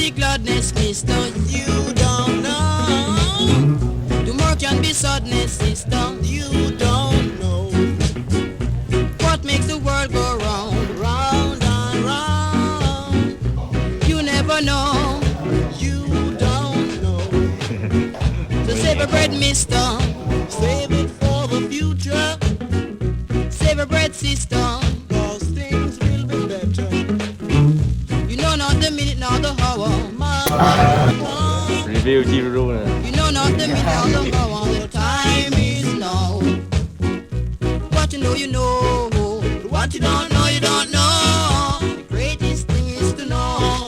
be gladness, mister. You don't know. Tomorrow can be sadness, sister. You don't know. What makes the world go round, round and round? You never know. You don't know. So save a bread, mister. Save it for the future. Save a bread, sister. Cause things will be better. You know not the minute, nor the hour. Review chidudu nè. You know not the minute, nor the hour. The time is now. What you know, you know. What you don't know, you don't know. The greatest thing is to know.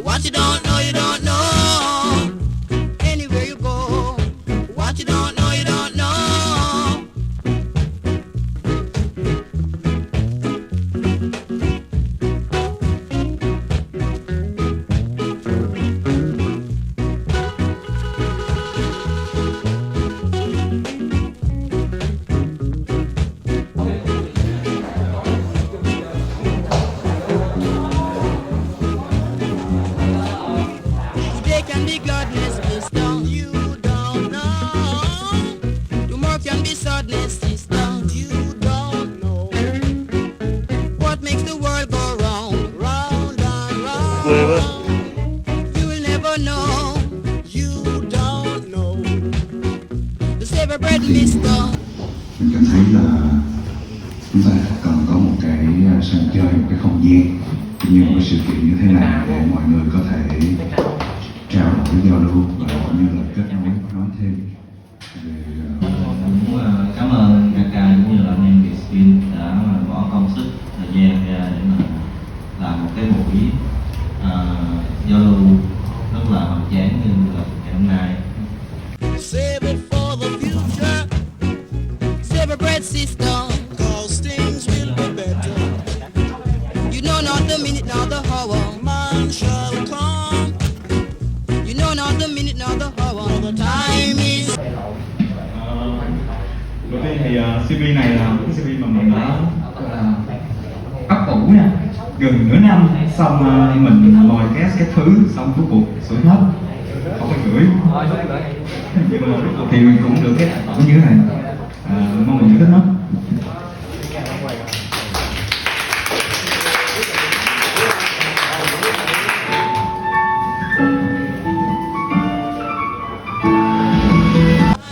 What you don't know, you don't know. Anywhere you go. What you don't know, you don't know. Today can be gladness, mister. You don't know. Tomorrow can be sadness, sister. You don't know. What makes the world go round, round and round? You will never know. You don't know. The save a bread, mister. Mình cảm thấy là chúng ta cần có một cái sân chơi, một cái không gian cũng như một cái sự kiện như thế này để mọi người có thể trao đổi, giao lưu và cũng như là kết nối, nói thêm về Cũng cảm ơn Kaka cũng như là anh em GMinh đã bỏ công sức thời gian ra để mà làm một cái buổi giao lưu rất là hoành tráng như là ngày hôm nay. Save it for the future. Save a bread, sister. Cause things will be better. You know not the minute, nor the hour. Man shall come. You know not the minute, nor the hour. The time is. Đầu tiên thì CV này là cái CV mà mình đã ấp ủ nha, gần nửa năm xong mình lòi cái thứ xong cuối cùng sửa hết, không có gửi. Nhưng mà cuối cùng thì mình cũng được cái sản phẩm như thế này, mong mình thích nó.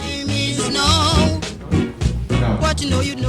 Time is now. What you know, you know.